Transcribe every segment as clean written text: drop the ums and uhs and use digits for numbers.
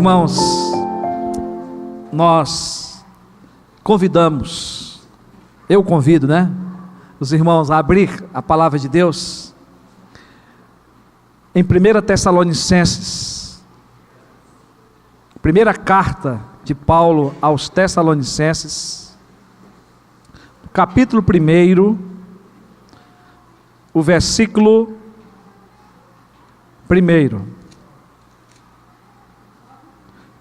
Irmãos, nós convidamos, eu convido, os irmãos a abrir a palavra de Deus em 1 Tessalonicenses, primeira carta de Paulo aos Tessalonicenses, capítulo 1, o versículo 1.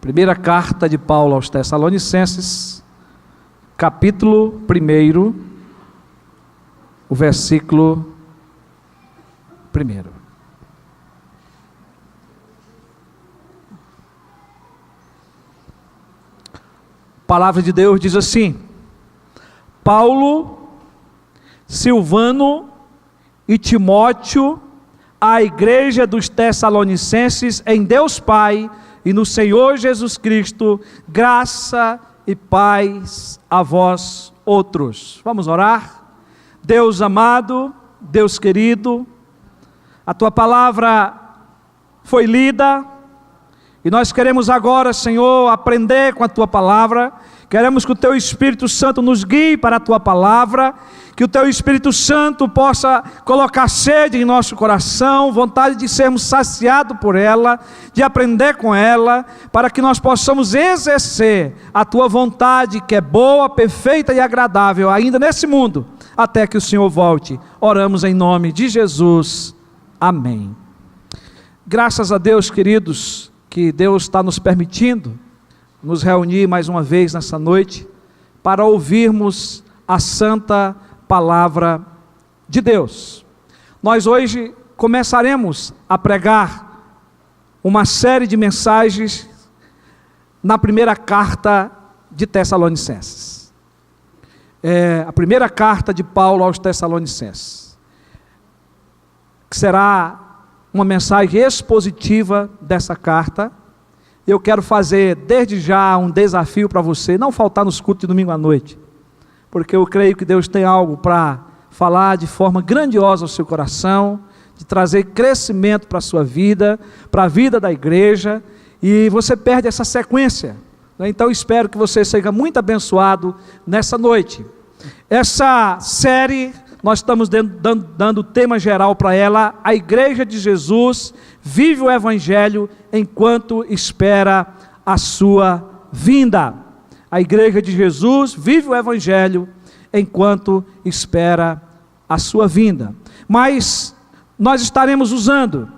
Primeira carta de Paulo aos Tessalonicenses, capítulo 1, o versículo 1. A palavra de Deus diz assim: Paulo, Silvano e Timóteo, à igreja dos Tessalonicenses, em Deus Pai e no Senhor Jesus Cristo, graça e paz a vós outros. Vamos orar? Deus amado, Deus querido, a Tua palavra foi lida, e nós queremos agora, Senhor, aprender com a Tua palavra. Queremos que o Teu Espírito Santo nos guie para a Tua palavra, que o Teu Espírito Santo possa colocar sede em nosso coração, vontade de sermos saciados por ela, de aprender com ela, para que nós possamos exercer a Tua vontade, que é boa, perfeita e agradável, ainda nesse mundo, até que o Senhor volte. Oramos em nome de Jesus. Amém. Graças a Deus, queridos, que Deus está nos permitindo nos reunir mais uma vez nessa noite, para ouvirmos a santa palavra de Deus. Nós hoje começaremos a pregar uma série de mensagens na primeira carta de Tessalonicenses. A primeira carta de Paulo aos Tessalonicenses, que será uma mensagem expositiva dessa carta. Eu quero fazer desde já um desafio para você, não faltar nos cultos de domingo à noite, porque eu creio que Deus tem algo para falar de forma grandiosa ao seu coração, de trazer crescimento para a sua vida, para a vida da igreja, e você perde essa sequência. Então espero que você seja muito abençoado nessa noite. Essa série, nós estamos dando tema geral para ela: a Igreja de Jesus vive o Evangelho enquanto espera a sua vinda. A Igreja de Jesus vive o Evangelho enquanto espera a sua vinda. Mas nós estaremos usando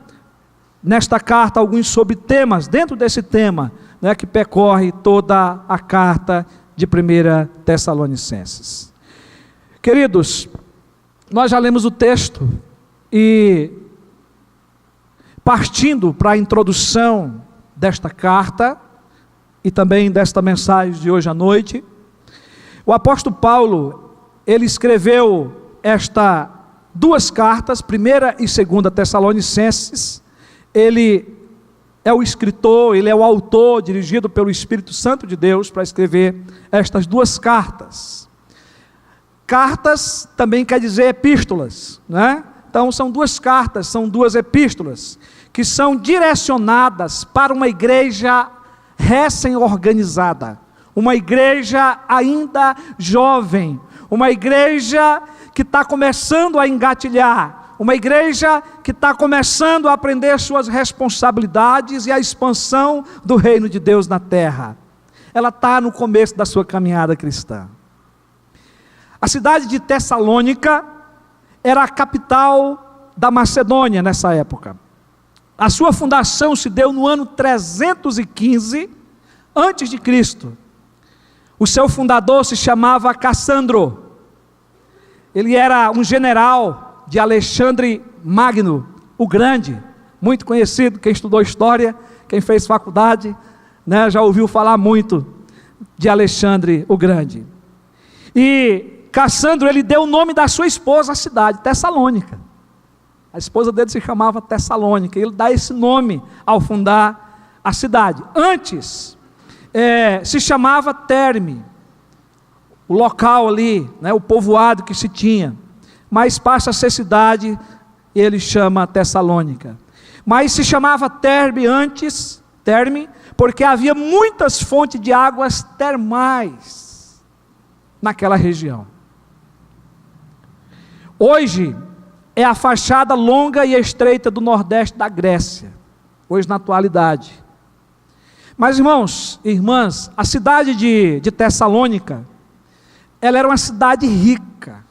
nesta carta alguns subtemas dentro desse tema, que percorre toda a carta de 1 Tessalonicenses. Queridos, nós já lemos o texto e, partindo para a introdução desta carta e também desta mensagem de hoje à noite, o apóstolo Paulo, ele escreveu estas duas cartas, 1ª e 2ª Tessalonicenses. Ele é o escritor, ele é o autor, dirigido pelo Espírito Santo de Deus para escrever estas duas cartas. Cartas também quer dizer epístolas, Então são duas cartas, são duas epístolas, que são direcionadas para uma igreja recém-organizada, uma igreja ainda jovem, uma igreja que está começando a engatilhar, uma igreja que está começando a aprender suas responsabilidades e a expansão do reino de Deus na terra. Ela está no começo da sua caminhada cristã. A cidade de Tessalônica era a capital da Macedônia nessa época. A sua fundação se deu no ano 315 a.C. O seu fundador se chamava Cassandro. Ele era um general de Alexandre Magno, o Grande, muito conhecido. Quem estudou história, quem fez faculdade, já ouviu falar muito de Alexandre o Grande. E Cassandro, ele deu o nome da sua esposa à cidade, Tessalônica. A esposa dele se chamava Tessalônica. Ele dá esse nome ao fundar a cidade. Antes, se chamava Terme, o local ali, o povoado que se tinha. Mas passa a ser cidade, ele chama Tessalônica. Mas se chamava Terme antes, Terme, Porque havia muitas fontes de águas termais naquela região. Hoje é a fachada longa e estreita do nordeste da Grécia, hoje na atualidade. Mas irmãos e irmãs, a cidade de Tessalônica, ela era uma cidade rica,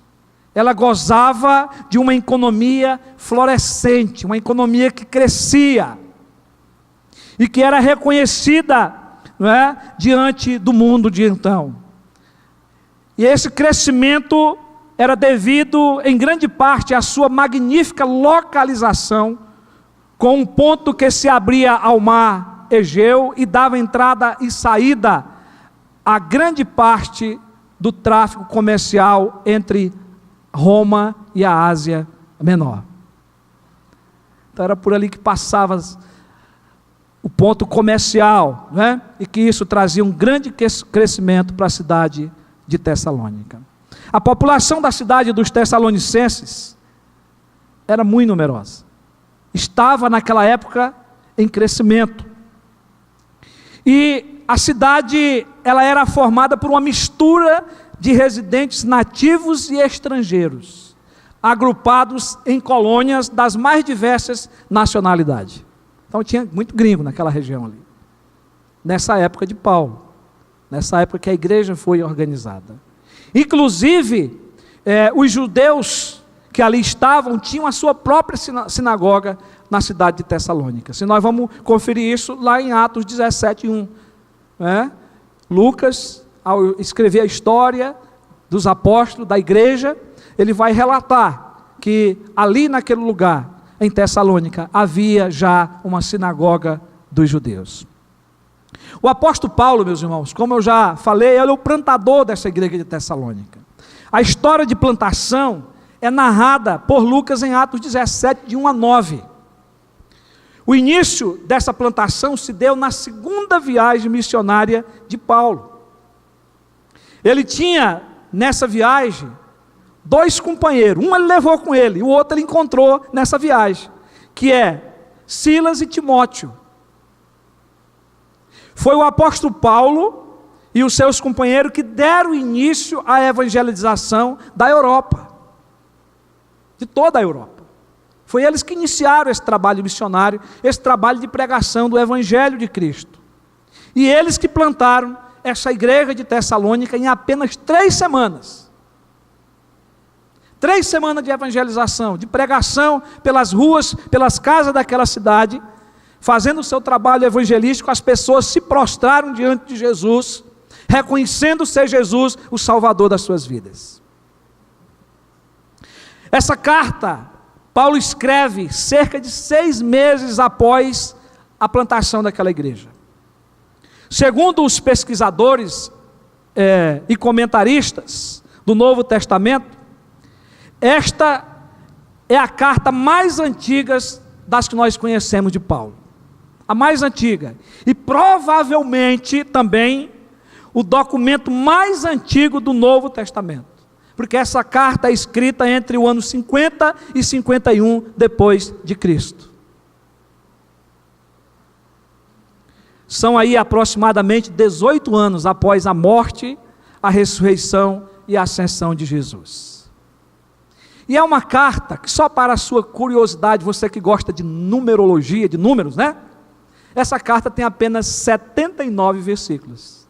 ela gozava de uma economia florescente, uma economia que crescia, e que era reconhecida, não é, diante do mundo de então. E esse crescimento era devido, em grande parte, à sua magnífica localização, com um ponto que se abria ao mar Egeu e dava entrada e saída a grande parte do tráfego comercial entre Roma e a Ásia Menor. Então era por ali que passava o ponto comercial, né? E que isso trazia um grande crescimento para a cidade de Tessalônica. A população da cidade dos Tessalonicenses era muito numerosa, estava naquela época em crescimento, e a cidade ela era formada por uma mistura de residentes nativos e estrangeiros, agrupados em colônias das mais diversas nacionalidades. Então tinha muito gringo naquela região ali, nessa época de Paulo, nessa época que a igreja foi organizada. Inclusive, os judeus que ali estavam, tinham a sua própria sinagoga na cidade de Tessalônica. Se nós vamos conferir isso lá em Atos 17:1. Lucas, ao escrever a história dos apóstolos, da igreja, ele vai relatar que ali naquele lugar, em Tessalônica, havia já uma sinagoga dos judeus. O apóstolo Paulo, meus irmãos, como eu já falei, ele é o plantador dessa igreja de Tessalônica. A história de plantação é narrada por Lucas em Atos 17, de 1 a 9. O início dessa plantação se deu na segunda viagem missionária de Paulo. Ele tinha, nessa viagem, 2 companheiros, um ele levou com ele, e o outro ele encontrou nessa viagem, que é Silas e Timóteo. Foi o apóstolo Paulo e os seus companheiros que deram início à evangelização da Europa, de toda a Europa. Foi eles que iniciaram esse trabalho missionário, esse trabalho de pregação do Evangelho de Cristo. E eles que plantaram essa igreja de Tessalônica em apenas 3 semanas. 3 semanas de evangelização, de pregação pelas ruas, pelas casas daquela cidade, fazendo o seu trabalho evangelístico. As pessoas se prostraram diante de Jesus, reconhecendo ser Jesus o Salvador das suas vidas. Essa carta, Paulo escreve cerca de 6 meses após a plantação daquela igreja. Segundo os pesquisadores e comentaristas do Novo Testamento, esta é a carta mais antiga das que nós conhecemos de Paulo. A mais antiga. E provavelmente também o documento mais antigo do Novo Testamento. Porque essa carta é escrita entre o ano 50 e 51 depois de Cristo. São aí aproximadamente 18 anos após a morte, a ressurreição e a ascensão de Jesus. E é uma carta que, só para a sua curiosidade, você que gosta de numerologia, de números, né? Essa carta tem apenas 79 versículos.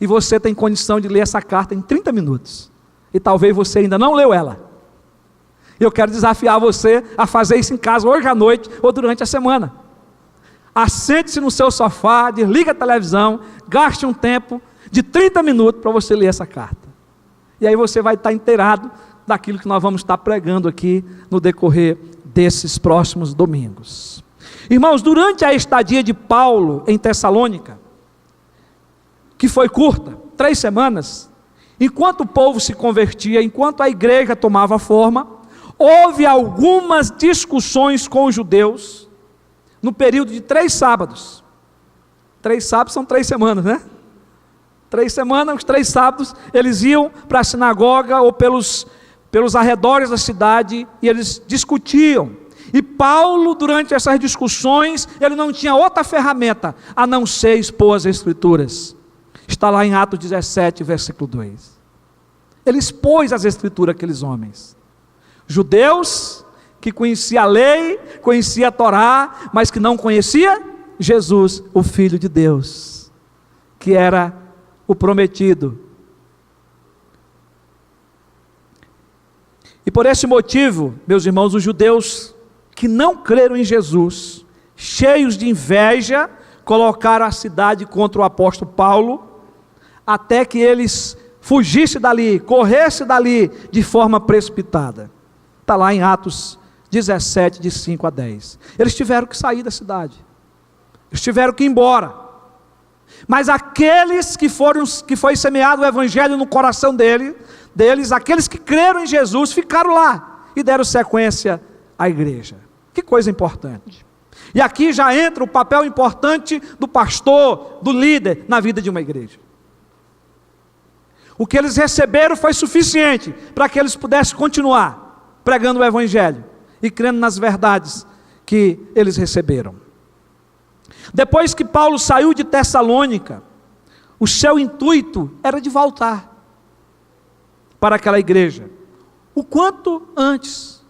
E você tem condição de ler essa carta em 30 minutos. E talvez você ainda não leu ela. Eu quero desafiar você a fazer isso em casa hoje à noite ou durante a semana. Assente-se no seu sofá, desliga a televisão, gaste um tempo de 30 minutos para você ler essa carta. E aí você vai estar inteirado daquilo que nós vamos estar pregando aqui no decorrer desses próximos domingos. Irmãos, durante a estadia de Paulo em Tessalônica, que foi curta, 3 semanas, enquanto o povo se convertia, enquanto a igreja tomava forma, houve algumas discussões com os judeus, no período de 3 sábados. 3 sábados são 3 semanas, né? 3 semanas, os 3 sábados, eles iam para a sinagoga ou pelos arredores da cidade, e eles discutiam. E Paulo, durante essas discussões, ele não tinha outra ferramenta a não ser expor as Escrituras. Está lá em Atos 17, versículo 2. Ele expôs as Escrituras àqueles homens. Judeus que conhecia a lei, conhecia a Torá, mas que não conhecia Jesus, o Filho de Deus, que era o prometido. E por esse motivo, meus irmãos, os judeus que não creram em Jesus, cheios de inveja, colocaram a cidade contra o apóstolo Paulo, até que eles fugissem dali, corressem dali de forma precipitada. Está lá em Atos 17, de 5 a 10. Eles tiveram que sair da cidade, eles tiveram que ir embora. Mas aqueles que foi semeado o evangelho no coração deles, aqueles que creram em Jesus, ficaram lá e deram sequência à igreja. Que coisa importante. E aqui já entra o papel importante do pastor, do líder na vida de uma igreja. O que eles receberam foi suficiente para que eles pudessem continuar pregando o evangelho e crendo nas verdades que eles receberam. Depois que Paulo saiu de Tessalônica, o seu intuito era de voltar para aquela igreja o quanto antes,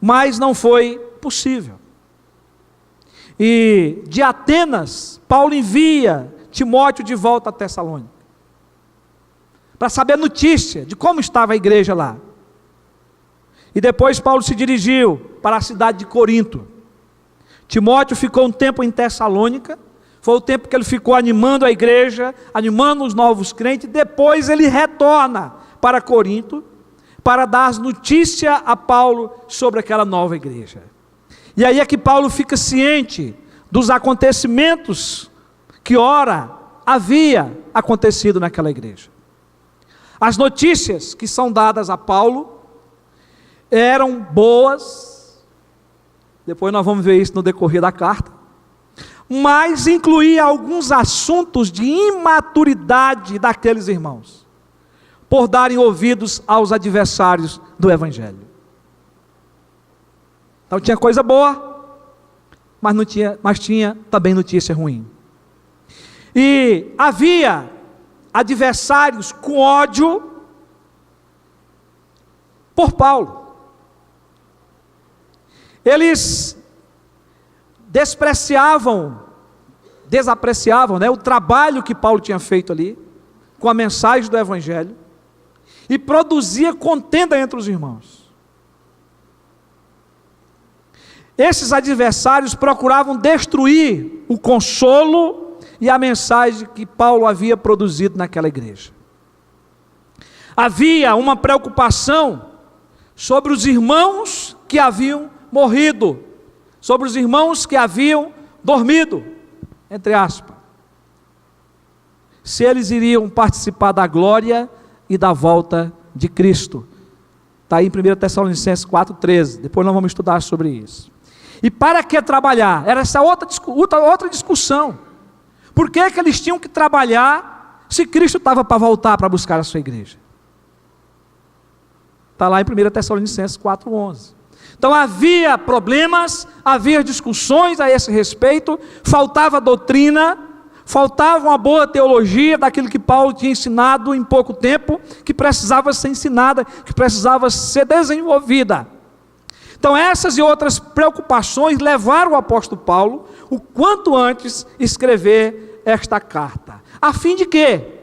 mas não foi possível. E de Atenas, Paulo envia Timóteo de volta a Tessalônica, para saber notícia de como estava a igreja lá. E depois Paulo se dirigiu para a cidade de Corinto. Timóteo ficou um tempo em Tessalônica, foi o tempo que ele ficou animando a igreja, animando os novos crentes. Depois ele retorna para Corinto, para dar notícia a Paulo sobre aquela nova igreja. E aí é que Paulo fica ciente dos acontecimentos que ora havia acontecido naquela igreja. As notícias que são dadas a Paulo eram boas, depois nós vamos ver isso no decorrer da carta, mas incluía alguns assuntos de imaturidade daqueles irmãos, por darem ouvidos aos adversários do evangelho. Então tinha coisa boa, mas tinha também notícia ruim. E havia adversários com ódio por Paulo. Eles desapreciavam o trabalho que Paulo tinha feito ali, com a mensagem do evangelho, e produzia contenda entre os irmãos. Esses adversários procuravam destruir o consolo e a mensagem que Paulo havia produzido naquela igreja. Havia uma preocupação sobre os irmãos que haviam morrido, sobre os irmãos que haviam dormido, entre aspas, se eles iriam participar da glória e da volta de Cristo. Está aí em 1 Tessalonicenses 4,13, depois nós vamos estudar sobre isso. E para que trabalhar? Era essa outra discussão. Por que eles tinham que trabalhar se Cristo estava para voltar para buscar a sua igreja? Está lá em 1 Tessalonicenses 4,11. Então havia problemas, havia discussões a esse respeito, faltava doutrina, faltava uma boa teologia daquilo que Paulo tinha ensinado em pouco tempo, que precisava ser ensinada, que precisava ser desenvolvida. Então essas e outras preocupações levaram o apóstolo Paulo, o quanto antes, escrever esta carta. A fim de quê?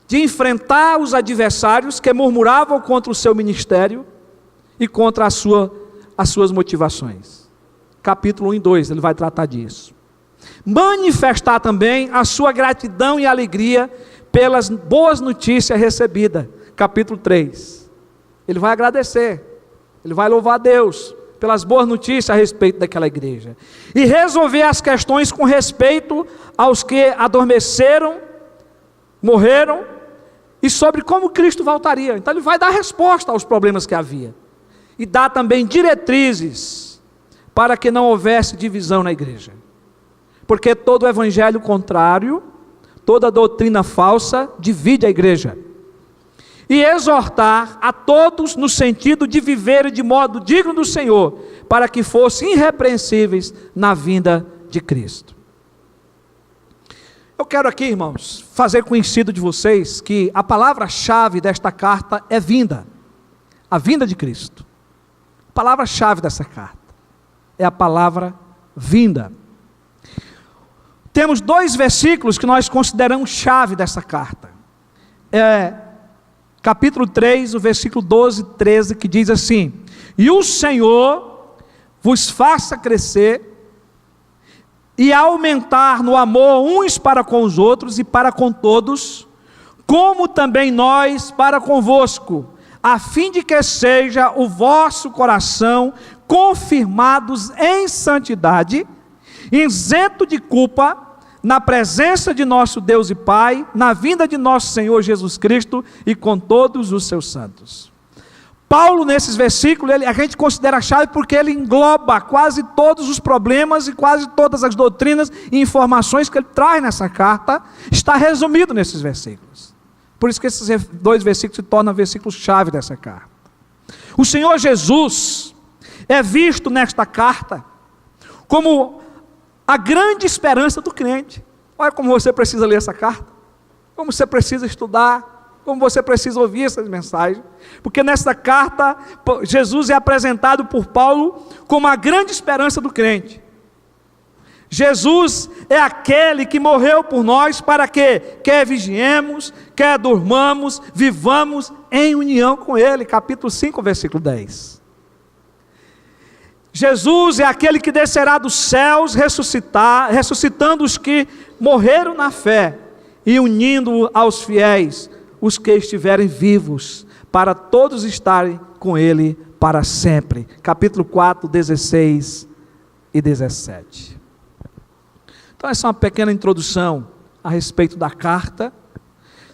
De enfrentar os adversários que murmuravam contra o seu ministério e contra as suas motivações. Capítulo 1 e 2, ele vai tratar disso. Manifestar também a sua gratidão e alegria pelas boas notícias recebidas. Capítulo 3. Ele vai agradecer, ele vai louvar a Deus pelas boas notícias a respeito daquela igreja. E resolver as questões com respeito aos que adormeceram, morreram, e sobre como Cristo voltaria. Então ele vai dar resposta aos problemas que havia. E dá também diretrizes para que não houvesse divisão na igreja. Porque todo evangelho contrário, toda doutrina falsa, divide a igreja. e exortar a todos no sentido de viverem de modo digno do Senhor, para que fossem irrepreensíveis na vinda de Cristo. Eu quero aqui, irmãos, fazer conhecido de vocês que a palavra-chave desta carta é vinda, a vinda de Cristo. A palavra-chave dessa carta é a palavra vinda. Temos 2 versículos que nós consideramos chave dessa carta. Capítulo 3, o versículo 12 e 13, que diz assim: e o Senhor vos faça crescer e aumentar no amor uns para com os outros e para com todos, como também nós para convosco, a fim de que seja o vosso coração confirmados em santidade, isento de culpa, na presença de nosso Deus e Pai, na vinda de nosso Senhor Jesus Cristo e com todos os seus santos. Paulo, nesses versículos, a gente considera chave porque ele engloba quase todos os problemas e quase todas as doutrinas e informações que ele traz nessa carta, está resumido nesses versículos. Por isso que esses 2 versículos se tornam versículos-chave dessa carta. O Senhor Jesus é visto nesta carta como a grande esperança do crente. Olha como você precisa ler essa carta, como você precisa estudar, como você precisa ouvir essas mensagens, porque nessa carta, Jesus é apresentado por Paulo como a grande esperança do crente. Jesus é aquele que morreu por nós para que, quer vigiemos, quer durmamos, vivamos em união com Ele, capítulo 5, versículo 10. Jesus é aquele que descerá dos céus, ressuscitando os que morreram na fé, e unindo aos fiéis, os que estiverem vivos, para todos estarem com Ele para sempre. Capítulo 4, 16 e 17. Então essa é uma pequena introdução a respeito da carta.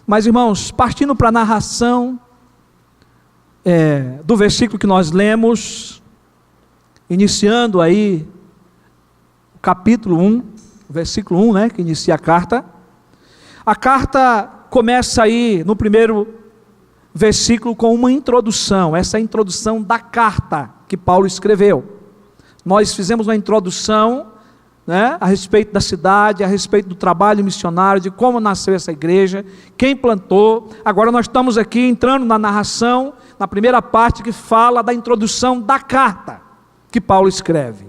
Mas, irmãos, partindo para a narração do versículo que nós lemos, iniciando aí o capítulo 1, versículo 1, né, que inicia a carta. A carta começa aí no primeiro versículo com uma introdução, essa é a introdução da carta que Paulo escreveu. Nós fizemos uma introdução, né, a respeito da cidade, a respeito do trabalho missionário, de como nasceu essa igreja, quem plantou. Agora nós estamos aqui entrando na narração, na primeira parte que fala da introdução da carta que Paulo escreve.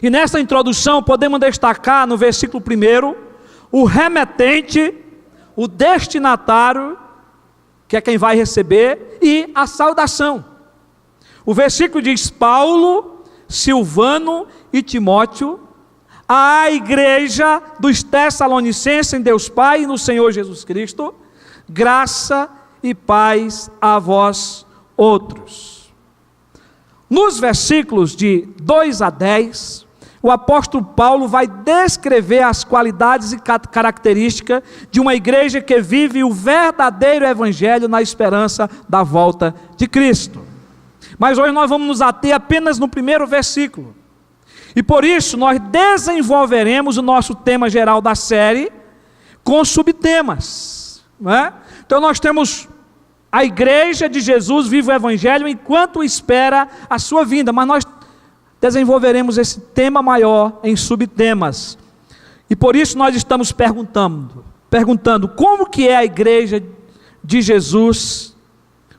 E nessa introdução podemos destacar no versículo 1, o remetente, o destinatário, que é quem vai receber, e a saudação. O versículo diz: Paulo, Silvano e Timóteo, à igreja dos Tessalonicenses em Deus Pai e no Senhor Jesus Cristo, graça e paz a vós outros. Nos versículos de 2 a 10, o apóstolo Paulo vai descrever as qualidades e características de uma igreja que vive o verdadeiro evangelho na esperança da volta de Cristo. Mas hoje nós vamos nos ater apenas no primeiro versículo. E por isso nós desenvolveremos o nosso tema geral da série com subtemas, não é? Então nós temos a igreja de Jesus vive o evangelho enquanto espera a sua vinda, mas nós desenvolveremos esse tema maior em subtemas. E por isso nós estamos perguntando como que é a igreja de Jesus,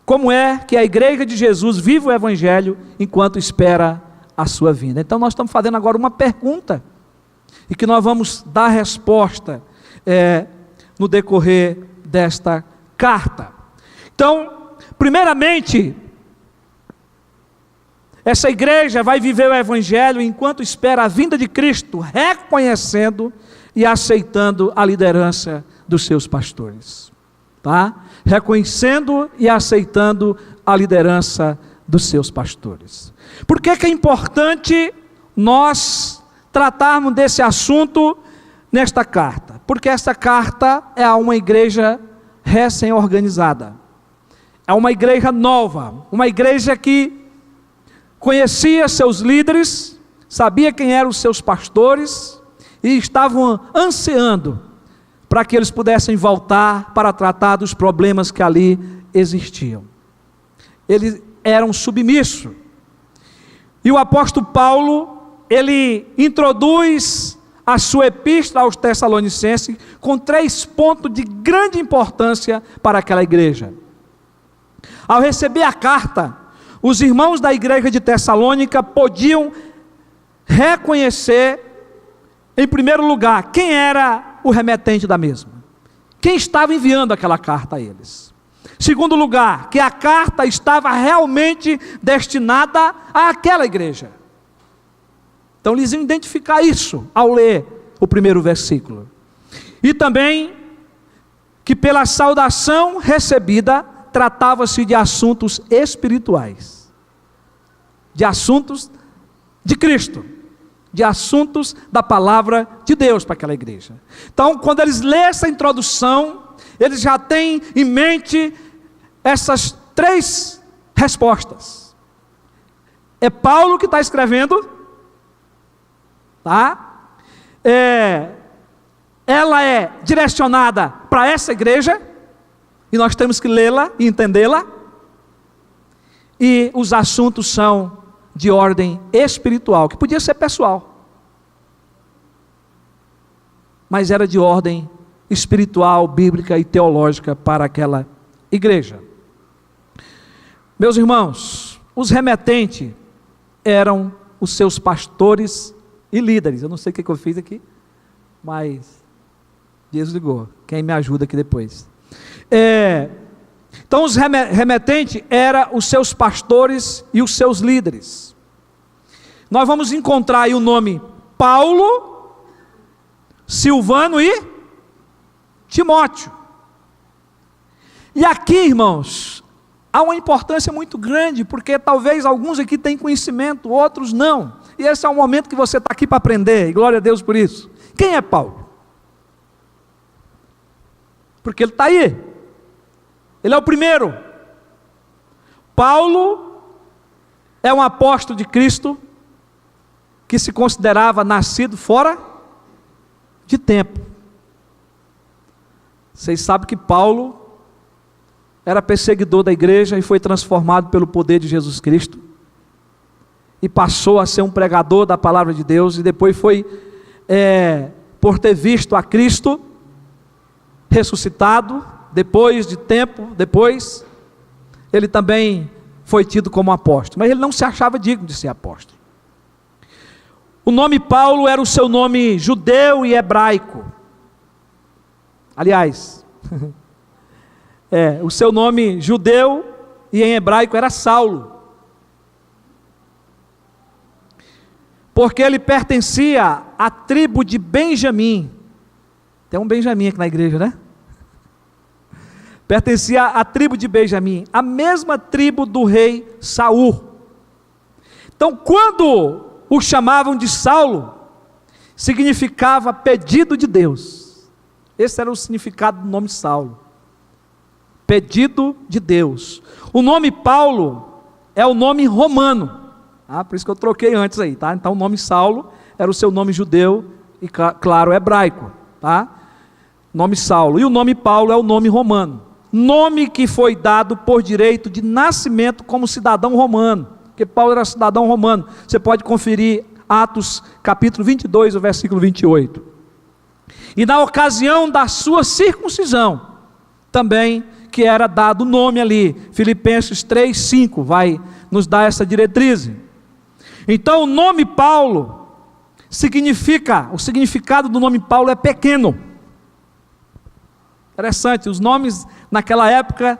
como é que a igreja de Jesus vive o evangelho enquanto espera a sua vinda. Então nós estamos fazendo agora uma pergunta, e que nós vamos dar resposta no decorrer desta carta. Então, primeiramente, essa igreja vai viver o evangelho enquanto espera a vinda de Cristo, reconhecendo e aceitando a liderança dos seus pastores, tá? Reconhecendo e aceitando a liderança dos seus pastores. Por que é importante nós tratarmos desse assunto nesta carta? Porque essa carta é a uma igreja recém-organizada, é uma igreja nova, uma igreja que conhecia seus líderes, sabia quem eram os seus pastores, e estavam ansiando para que eles pudessem voltar para tratar dos problemas que ali existiam. Eles eram submissos. E o apóstolo Paulo, ele introduz a sua epístola aos Tessalonicenses com 3 pontos de grande importância para aquela igreja. Ao receber a carta, os irmãos da igreja de Tessalônica podiam reconhecer, em primeiro lugar, quem era o remetente da mesma, quem estava enviando aquela carta a eles. Segundo lugar, que a carta estava realmente destinada àquela igreja. Então eles iam identificar isso ao ler o primeiro versículo. E também que pela saudação recebida tratava-se de assuntos espirituais, de assuntos de Cristo, de assuntos da palavra de Deus para aquela igreja. Então, quando eles lêem essa introdução, eles já têm em mente essas 3 respostas. É Paulo que está escrevendo, tá? Ela é direcionada para essa igreja, e nós temos que lê-la e entendê-la, e os assuntos são de ordem espiritual, que podia ser pessoal, mas era de ordem espiritual, bíblica e teológica para aquela igreja. Meus irmãos, os remetentes eram os seus pastores e líderes. Eu não sei o que eu fiz aqui, mas Deus ligou. Quem me ajuda aqui depois? Então os remetentes eram os seus pastores e os seus líderes. Nós vamos encontrar aí o nome Paulo, Silvano e Timóteo. E aqui, irmãos, há uma importância muito grande, porque talvez alguns aqui tenham conhecimento, outros não. E esse é o momento que você está aqui para aprender, e glória a Deus por isso. Quem é Paulo? Porque ele está aí. Ele é o primeiro. Paulo é um apóstolo de Cristo que se considerava nascido fora de tempo. Vocês sabem que Paulo era perseguidor da igreja e foi transformado pelo poder de Jesus Cristo e passou a ser um pregador da palavra de Deus, e depois foi, por ter visto a Cristo ressuscitado, depois de tempo, depois, ele também foi tido como apóstolo, mas ele não se achava digno de ser apóstolo. O nome Paulo era o seu nome judeu e hebraico. Aliás, o seu nome judeu e em hebraico era Saulo, porque ele pertencia à tribo de Benjamim. Tem um Benjamim aqui na igreja, né? Pertencia à tribo de Benjamim, a mesma tribo do rei Saul. Então, quando o chamavam de Saulo, significava pedido de Deus. Esse era o significado do nome Saulo. Pedido de Deus. O nome Paulo é o nome romano. Por isso que eu troquei antes aí, tá? Então o nome Saulo era o seu nome judeu e, claro, hebraico, tá? Nome Saulo. E o nome Paulo é o nome romano. Nome que foi dado por direito de nascimento como cidadão romano. Porque Paulo era cidadão romano. Você pode conferir Atos capítulo 22, o versículo 28. E na ocasião da sua circuncisão, também que era dado o nome ali, Filipenses 3:5, vai nos dar essa diretriz. Então o nome Paulo significa, o significado do nome Paulo é pequeno. Interessante, os nomes naquela época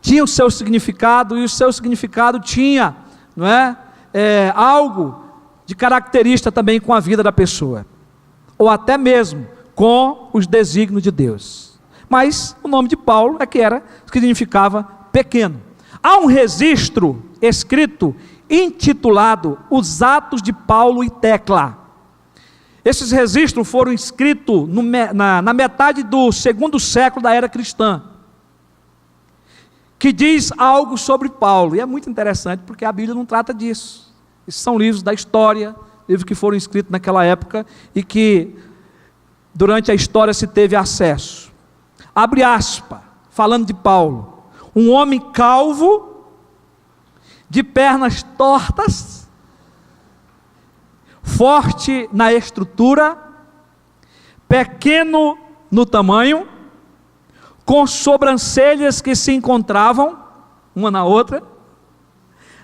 tinham o seu significado, e o seu significado tinha, não é? Algo de característica também com a vida da pessoa, ou até mesmo com os desígnios de Deus. Mas o nome de Paulo é que significava pequeno. Há um registro escrito intitulado Os Atos de Paulo e Tecla. Esses registros foram escritos na metade do 2º século da era cristã, que diz algo sobre Paulo, e é muito interessante porque a Bíblia não trata disso. Esses são livros da história, livros que foram escritos naquela época e que durante a história se teve acesso. Abre aspas, falando de Paulo. Um homem calvo, de pernas tortas, forte na estrutura, pequeno no tamanho, com sobrancelhas que se encontravam uma na outra,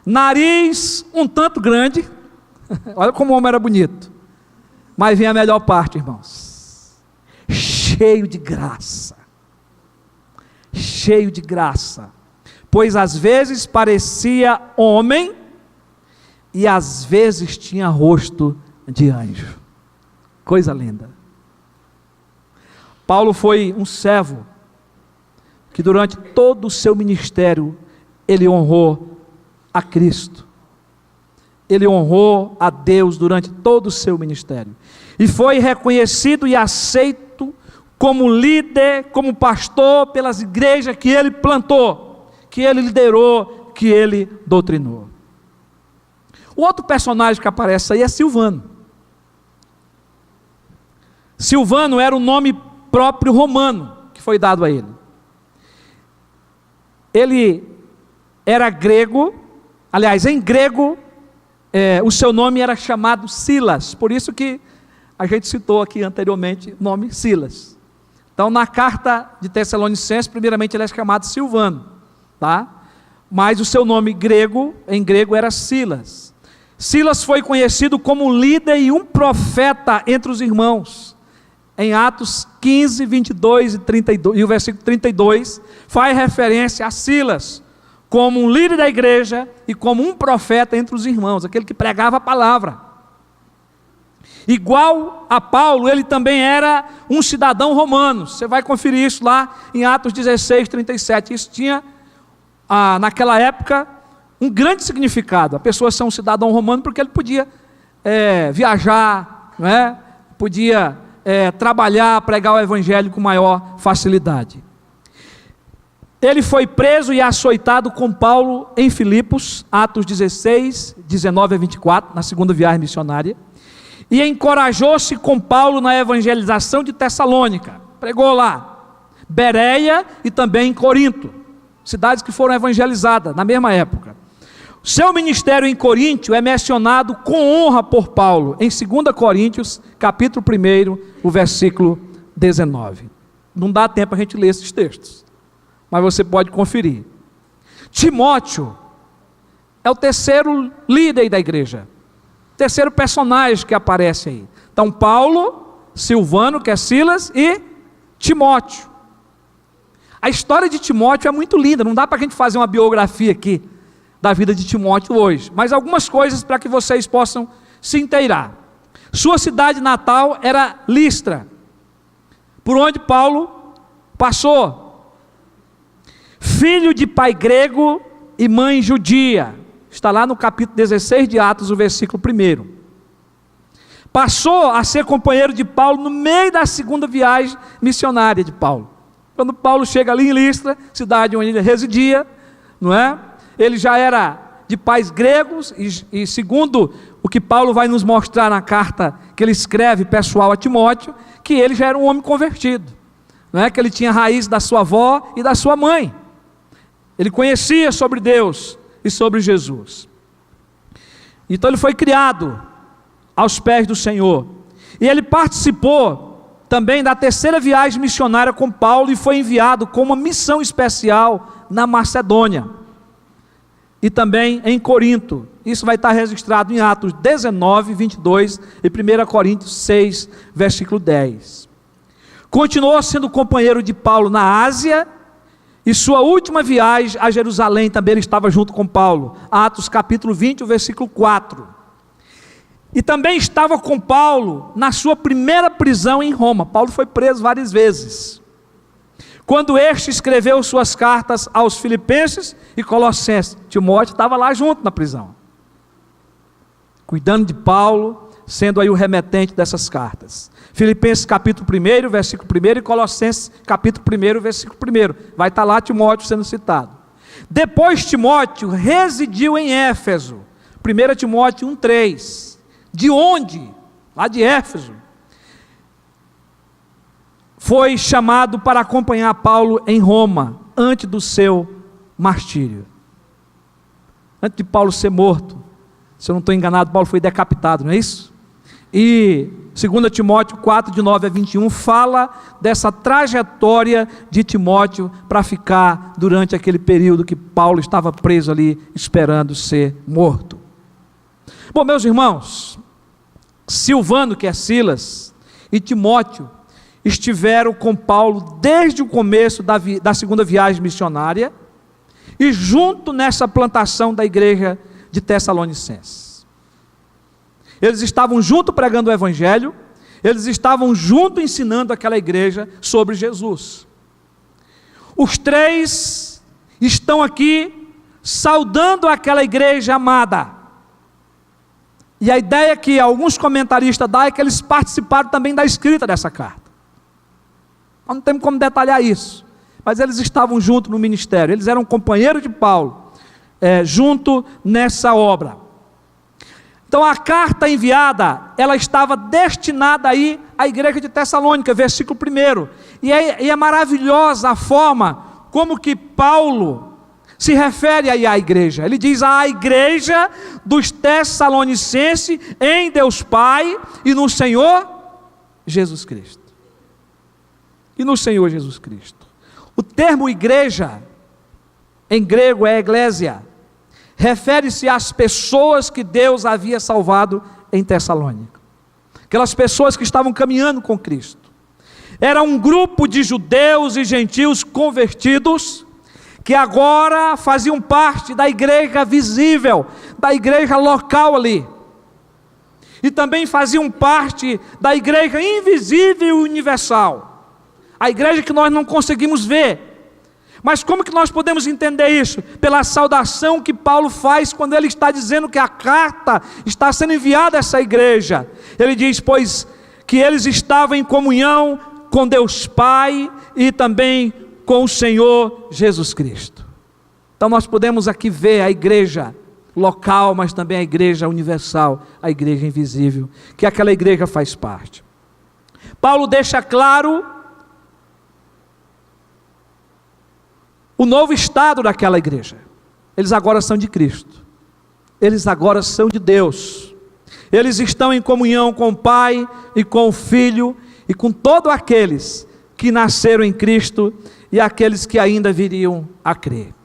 nariz um tanto grande, olha como o homem era bonito, mas vem a melhor parte, irmãos, cheio de graça, pois às vezes parecia homem, e às vezes tinha rosto de anjo. Coisa linda. Paulo foi um servo que durante todo o seu ministério ele honrou a Cristo, ele honrou a Deus durante todo o seu ministério, e foi reconhecido e aceito como líder, como pastor pelas igrejas que ele plantou, que ele liderou, que ele doutrinou. O outro personagem que aparece aí é Silvano. Silvano era o nome próprio romano que foi dado a ele. Ele era grego, aliás, em grego, o seu nome era chamado Silas, por isso que a gente citou aqui anteriormente o nome Silas. Então, na carta de Tessalonicenses, primeiramente ele é chamado Silvano, tá? Mas o seu nome grego, em grego, era Silas. Silas foi conhecido como líder e um profeta entre os irmãos. Em Atos 15, 22 e 32, e o versículo 32 faz referência a Silas como um líder da igreja e como um profeta entre os irmãos, aquele que pregava a palavra. Igual a Paulo, ele também era um cidadão romano. Você vai conferir isso lá em Atos 16, 37. Isso tinha, naquela época, um grande significado. A pessoa ser um cidadão romano porque ele podia viajar, não é? Podia trabalhar, pregar o evangelho com maior facilidade. Ele foi preso e açoitado com Paulo em Filipos, Atos 16, 19 a 24, na segunda viagem missionária, e encorajou-se com Paulo na evangelização de Tessalônica, pregou lá, Bereia e também em Corinto, cidades que foram evangelizadas na mesma época. Seu ministério em Coríntio é mencionado com honra por Paulo, em 2 Coríntios, capítulo 1, o versículo 19. Não dá tempo a gente ler esses textos, mas você pode conferir. Timóteo é o terceiro líder da igreja, terceiro personagem que aparece aí. Então, Paulo, Silvano, que é Silas, e Timóteo. A história de Timóteo é muito linda, não dá para a gente fazer uma biografia aqui da vida de Timóteo hoje, mas algumas coisas para que vocês possam se inteirar. Sua cidade natal era Listra, por onde Paulo passou. Filho de pai grego e mãe judia, está lá no capítulo 16 de Atos, o versículo 1. Passou a ser companheiro de Paulo no meio da segunda viagem missionária de Paulo. Quando Paulo chega ali em Listra, cidade onde ele residia, não é? Ele já era de pais gregos, e segundo o que Paulo vai nos mostrar na carta que ele escreve pessoal a Timóteo, que ele já era um homem convertido, não é? Que ele tinha raiz da sua avó e da sua mãe, ele conhecia sobre Deus e sobre Jesus, então ele foi criado aos pés do Senhor, e ele participou também da terceira viagem missionária com Paulo, e foi enviado com uma missão especial na Macedônia, e também em Corinto. Isso vai estar registrado em Atos 19, 22 e 1 Coríntios 6, versículo 10. Continuou sendo companheiro de Paulo na Ásia, e sua última viagem a Jerusalém também ele estava junto com Paulo, Atos capítulo 20, o versículo 4. E também estava com Paulo na sua primeira prisão em Roma. Paulo foi preso várias vezes, quando este escreveu suas cartas aos Filipenses e Colossenses. Timóteo estava lá junto na prisão, cuidando de Paulo, sendo aí o remetente dessas cartas. Filipenses capítulo 1, versículo 1, e Colossenses capítulo 1, versículo 1. Vai estar lá Timóteo sendo citado. Depois Timóteo residiu em Éfeso, 1 Timóteo 1,3. De onde? Lá de Éfeso. foi chamado para acompanhar Paulo em Roma, antes do seu martírio. Antes de Paulo ser morto, se eu não estou enganado, Paulo foi decapitado, não é isso? E 2 Timóteo 4, de 9 a 21, fala dessa trajetória de Timóteo para ficar durante aquele período que Paulo estava preso ali, esperando ser morto. Bom, meus irmãos, Silvano, que é Silas, e Timóteo estiveram com Paulo desde o começo da segunda viagem missionária e junto nessa plantação da igreja de Tessalonicenses. Eles estavam junto pregando o evangelho, eles estavam junto ensinando aquela igreja sobre Jesus. Os três estão aqui saudando aquela igreja amada. E a ideia que alguns comentaristas dão é que eles participaram também da escrita dessa carta. Nós não temos como detalhar isso, mas eles estavam junto no ministério, eles eram companheiros de Paulo, junto nessa obra. Então a carta enviada, ela estava destinada aí à igreja de Tessalônica, versículo 1, e é maravilhosa a forma como que Paulo se refere aí à igreja. Ele diz: à igreja dos Tessalonicenses em Deus Pai e no Senhor Jesus Cristo. E no Senhor Jesus Cristo. O termo igreja, em grego é eclésia, refere-se às pessoas que Deus havia salvado em Tessalônica. Aquelas pessoas que estavam caminhando com Cristo. Era um grupo de judeus e gentios convertidos, que agora faziam parte da igreja visível, da igreja local ali. E também faziam parte da igreja invisível e universal. A igreja que nós não conseguimos ver. Mas como que nós podemos entender isso? Pela saudação que Paulo faz quando ele está dizendo que a carta está sendo enviada a essa igreja. Ele diz: pois que eles estavam em comunhão com Deus Pai e também com o Senhor Jesus Cristo. Então nós podemos aqui ver a igreja local, mas também a igreja universal, a igreja invisível, que aquela igreja faz parte. Paulo deixa claro o novo estado daquela igreja. Eles agora são de Cristo, eles agora são de Deus, eles estão em comunhão com o Pai e com o Filho e com todos aqueles que nasceram em Cristo e aqueles que ainda viriam a crer.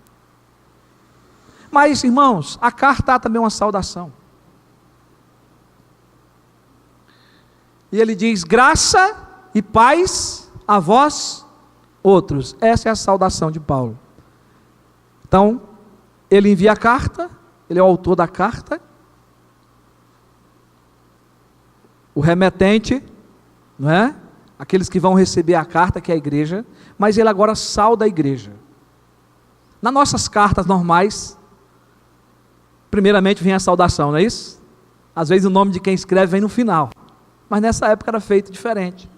Mas, irmãos, a carta há também uma saudação. E ele diz: graça e paz a vós outros. Essa é a saudação de Paulo. Então, ele envia a carta, ele é o autor da carta, o remetente, não é? Aqueles que vão receber a carta, que é a igreja, mas ele agora sauda a igreja. Nas nossas cartas normais, primeiramente vem a saudação, não é isso? Às vezes o nome de quem escreve vem no final, mas nessa época era feito diferente.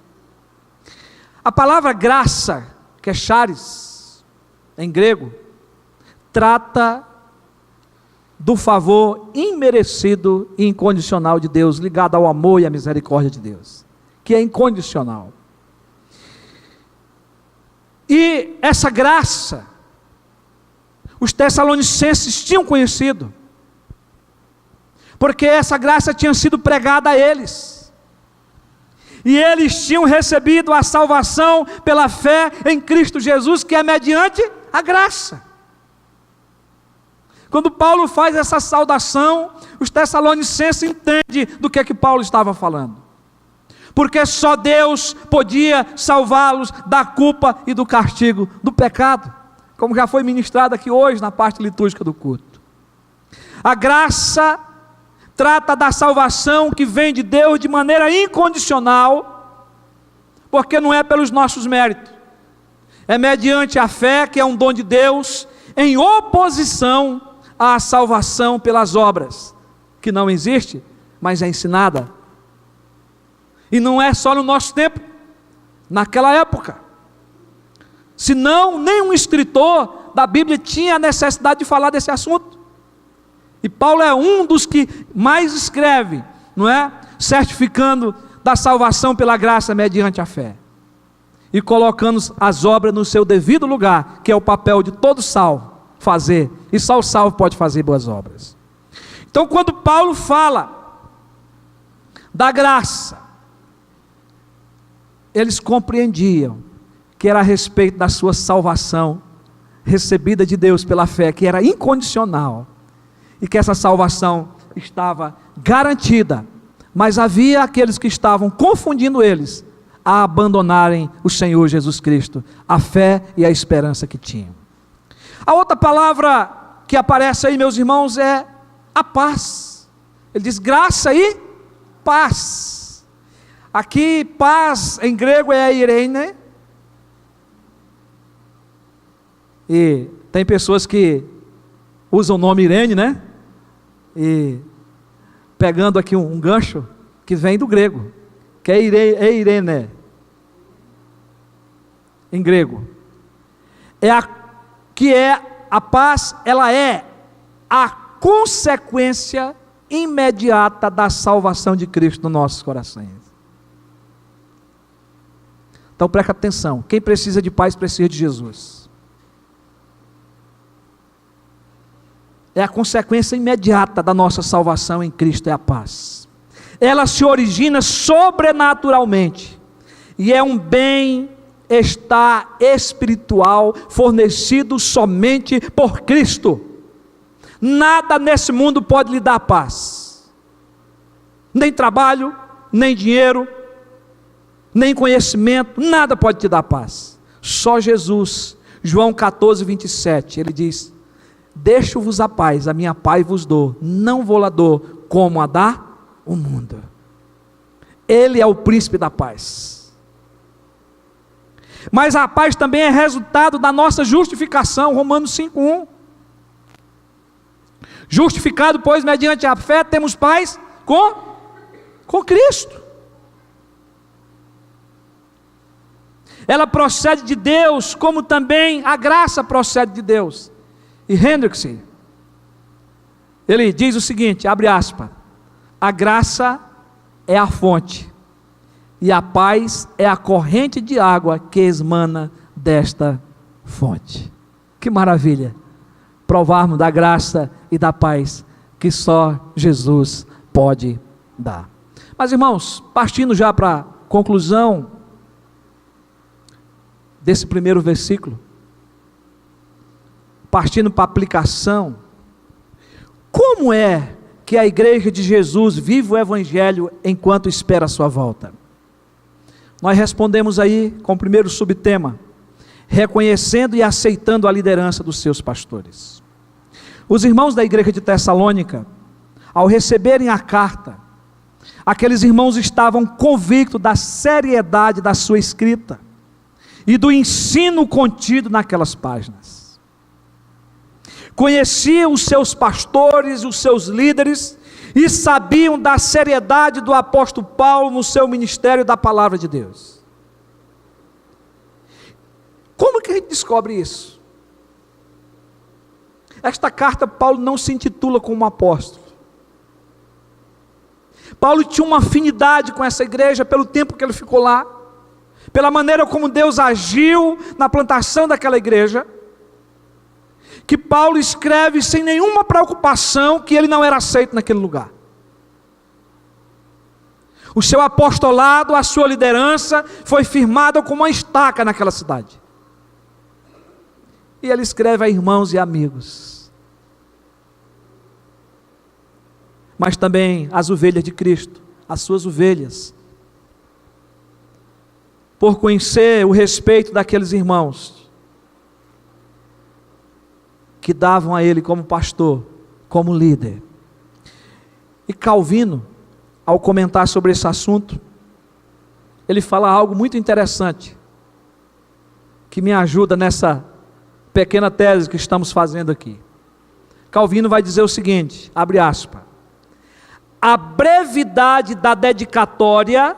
A palavra graça, que é charis, em grego, trata do favor imerecido e incondicional de Deus, ligado ao amor e à misericórdia de Deus, que é incondicional. E essa graça, os tessalonicenses tinham conhecido, porque essa graça tinha sido pregada a eles, e eles tinham recebido a salvação pela fé em Cristo Jesus, que é mediante a graça. Quando Paulo faz essa saudação, os tessalonicenses entendem do que Paulo estava falando, porque só Deus podia salvá-los da culpa e do castigo do pecado, como já foi ministrado aqui hoje na parte litúrgica do culto. A graça trata da salvação que vem de Deus de maneira incondicional, porque não é pelos nossos méritos, é mediante a fé, que é um dom de Deus, em oposição à salvação pelas obras, que não existe, mas é ensinada. E não é só no nosso tempo, naquela época. Senão, nenhum escritor da Bíblia tinha a necessidade de falar desse assunto. E Paulo é um dos que mais escreve, não é? Certificando da salvação pela graça mediante a fé. e colocando as obras no seu devido lugar, que é o papel de todo salvo fazer, e só o salvo pode fazer boas obras. Então, quando Paulo fala da graça, eles compreendiam que era a respeito da sua salvação recebida de Deus pela fé, que era incondicional, e que essa salvação estava garantida, mas havia aqueles que estavam confundindo eles a abandonarem o Senhor Jesus Cristo, a fé e a esperança que tinham. A outra palavra que aparece aí, meus irmãos, é a paz. Ele diz graça e paz. Aqui, paz em grego é eirene. E tem pessoas que usam o nome Irene, né? E pegando aqui um gancho que vem do grego, que é eirene. Em grego. A paz, ela é a consequência imediata da salvação de Cristo nos nossos corações. Então presta atenção, quem precisa de paz precisa de Jesus. É a consequência imediata da nossa salvação em Cristo, é a paz. Ela se origina sobrenaturalmente, e é um bem-estar espiritual fornecido somente por Cristo. Nada nesse mundo pode lhe dar paz, nem trabalho, nem dinheiro, nem conhecimento, nada pode te dar paz, só Jesus. João 14, 27, ele diz: deixo-vos a paz, a minha paz vos dou, não vou lá dou como a dá o mundo. Ele é o príncipe da paz. Mas a paz também é resultado da nossa justificação, Romanos 5:1. Justificado, pois, mediante a fé, temos paz com Cristo. Ela procede de Deus, como também a graça procede de Deus. E Hendrickson, ele diz o seguinte, abre aspas: a graça é a fonte, e a paz é a corrente de água que emana desta fonte. Que maravilha, provarmos da graça e da paz que só Jesus pode dar. Mas irmãos, partindo já para a conclusão desse primeiro versículo, partindo para a aplicação, como é que a igreja de Jesus vive o evangelho enquanto espera a sua volta? Nós respondemos aí com o primeiro subtema: reconhecendo e aceitando a liderança dos seus pastores. Os irmãos da igreja de Tessalônica, ao receberem a carta, aqueles irmãos estavam convictos da seriedade da sua escrita e do ensino contido naquelas páginas. Conheciam os seus pastores, os seus líderes, e sabiam da seriedade do apóstolo Paulo no seu ministério da palavra de Deus. Como que a gente descobre isso? Esta carta, Paulo não se intitula como apóstolo. Paulo tinha uma afinidade com essa igreja pelo tempo que ele ficou lá, pela maneira como Deus agiu na plantação daquela igreja, que Paulo escreve sem nenhuma preocupação que ele não era aceito naquele lugar. O seu apostolado, a sua liderança foi firmada como uma estaca naquela cidade. E ele escreve a irmãos e amigos, mas também as ovelhas de Cristo, as suas ovelhas, por conhecer o respeito daqueles irmãos que davam a ele como pastor, como líder. E Calvino, ao comentar sobre esse assunto, ele fala algo muito interessante, que me ajuda nessa pequena tese que estamos fazendo aqui. Calvino vai dizer o seguinte, abre aspas: a brevidade da dedicatória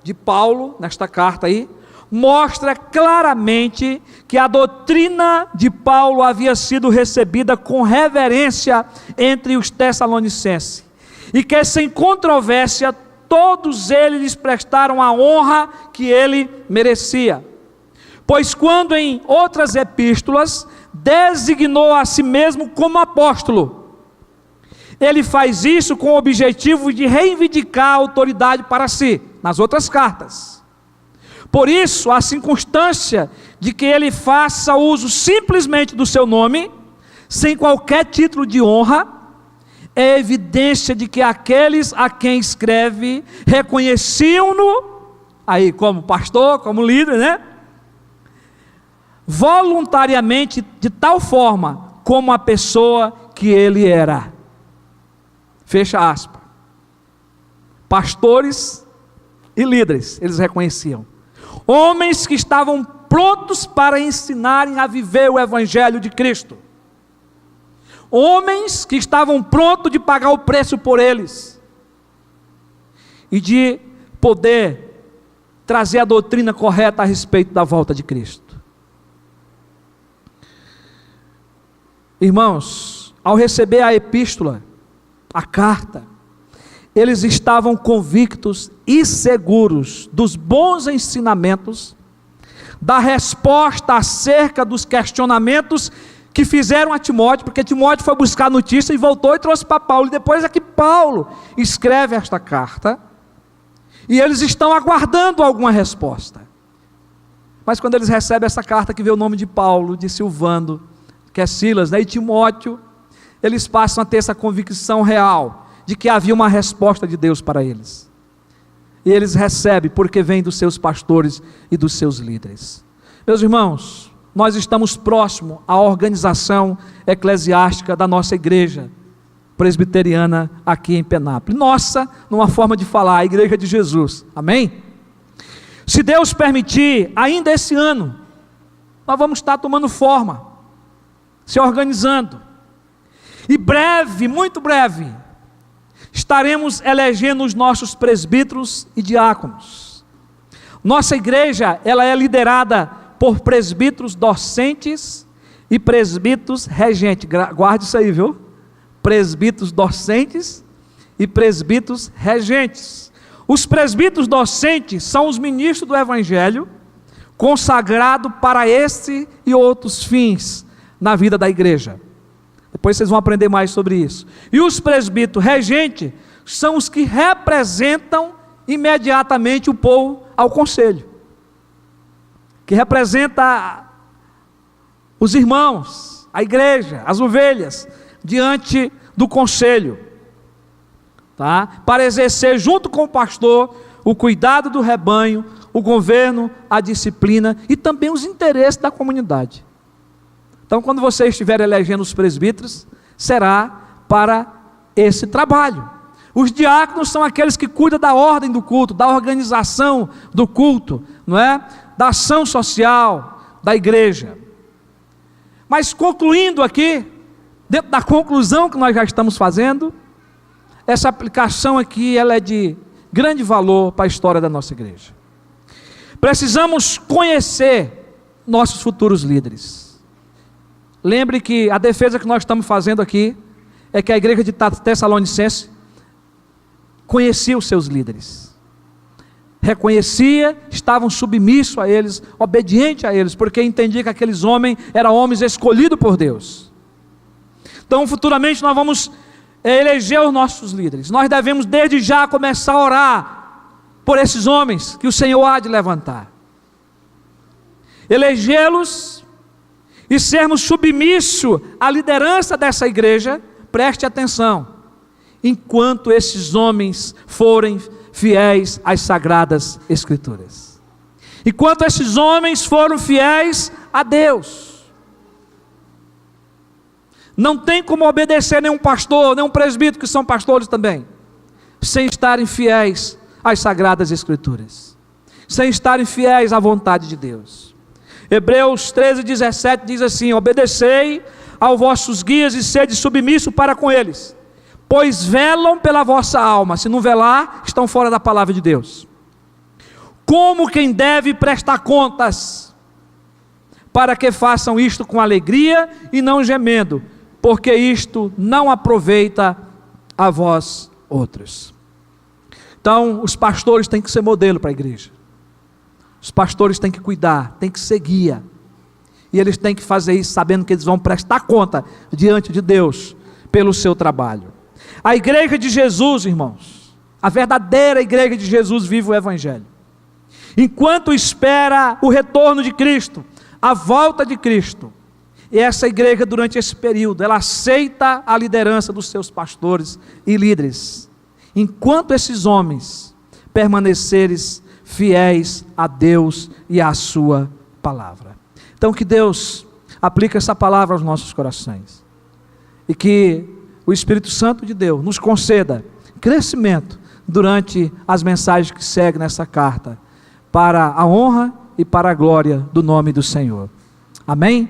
de Paulo, nesta carta aí, mostra claramente que a doutrina de Paulo havia sido recebida com reverência entre os tessalonicenses, e que sem controvérsia todos eles lhes prestaram a honra que ele merecia. Pois quando em outras epístolas designou a si mesmo como apóstolo, ele faz isso com o objetivo de reivindicar a autoridade para si, nas outras cartas. Por isso, a circunstância de que ele faça uso simplesmente do seu nome, sem qualquer título de honra, é evidência de que aqueles a quem escreve reconheciam-no, aí como pastor, como líder, né? Voluntariamente, de tal forma como a pessoa que ele era. Fecha aspas. Pastores e líderes, eles reconheciam. Homens que estavam prontos para ensinarem a viver o Evangelho de Cristo. Homens que estavam prontos de pagar o preço por eles. E de poder trazer a doutrina correta a respeito da volta de Cristo. Irmãos, ao receber a epístola, a carta, eles estavam convictos e seguros dos bons ensinamentos, da resposta acerca dos questionamentos que fizeram a Timóteo, porque Timóteo foi buscar notícia e voltou e trouxe para Paulo, e depois é que Paulo escreve esta carta, e eles estão aguardando alguma resposta. Mas quando eles recebem essa carta que vê o nome de Paulo, de Silvano, que é Silas, né, e Timóteo, eles passam a ter essa convicção real, de que havia uma resposta de Deus para eles. E eles recebem, porque vem dos seus pastores e dos seus líderes. Meus irmãos, nós estamos próximos à organização eclesiástica da nossa igreja presbiteriana aqui em Penápolis. Nossa, numa forma de falar, a igreja de Jesus. Amém? Se Deus permitir, ainda esse ano, nós vamos estar tomando forma, se organizando. E breve, muito breve, estaremos elegendo os nossos presbíteros e diáconos. Nossa igreja, ela é liderada por presbíteros docentes e presbíteros regentes. Guarde isso aí, viu? Presbíteros docentes e presbíteros regentes. Os presbíteros docentes são os ministros do Evangelho, consagrados para esse e outros fins na vida da igreja. Depois vocês vão aprender mais sobre isso. E os presbíteros regentes são os que representam imediatamente o povo ao conselho, que representa os irmãos, a igreja, as ovelhas, diante do conselho, tá? Para exercer junto com o pastor o cuidado do rebanho, o governo, a disciplina e também os interesses da comunidade. Então, quando você estiver elegendo os presbíteros, será para esse trabalho. Os diáconos são aqueles que cuidam da ordem do culto, da organização do culto, não é? Da ação social da igreja. Mas concluindo aqui, dentro da conclusão que nós já estamos fazendo, essa aplicação aqui, ela é de grande valor para a história da nossa igreja. Precisamos conhecer nossos futuros líderes. Lembre que a defesa que nós estamos fazendo aqui é que a igreja de Tessalonicense conhecia os seus líderes, reconhecia, estavam submissos a eles, obedientes a eles, porque entendia que aqueles homens eram homens escolhidos por Deus. Então futuramente nós vamos eleger os nossos líderes. Nós devemos desde já começar a orar por esses homens que o Senhor há de levantar, elegê-los e sermos submissos à liderança dessa igreja. Preste atenção, enquanto esses homens forem fiéis às sagradas escrituras, enquanto esses homens foram fiéis a Deus. Não tem como obedecer nenhum pastor, nenhum presbítero, que são pastores também, sem estarem fiéis às sagradas escrituras, sem estarem fiéis à vontade de Deus. Hebreus 13:17 diz assim: obedecei aos vossos guias e sede submisso para com eles, pois velam pela vossa alma. Se não velar, estão fora da palavra de Deus, como quem deve prestar contas, para que façam isto com alegria e não gemendo, porque isto não aproveita a vós outros. Então os pastores têm que ser modelo para a igreja, Os pastores têm que cuidar, têm que ser guia. E eles têm que fazer isso sabendo que eles vão prestar conta diante de Deus pelo seu trabalho. A igreja de Jesus, irmãos, a verdadeira igreja de Jesus vive o Evangelho. Enquanto espera o retorno de Cristo, a volta de Cristo, e essa igreja durante esse período, ela aceita a liderança dos seus pastores e líderes, enquanto esses homens permanecerem fiéis a Deus e à sua palavra. Então que Deus aplique essa palavra aos nossos corações, e que o Espírito Santo de Deus nos conceda crescimento durante as mensagens que seguem nessa carta, para a honra e para a glória do nome do Senhor. Amém?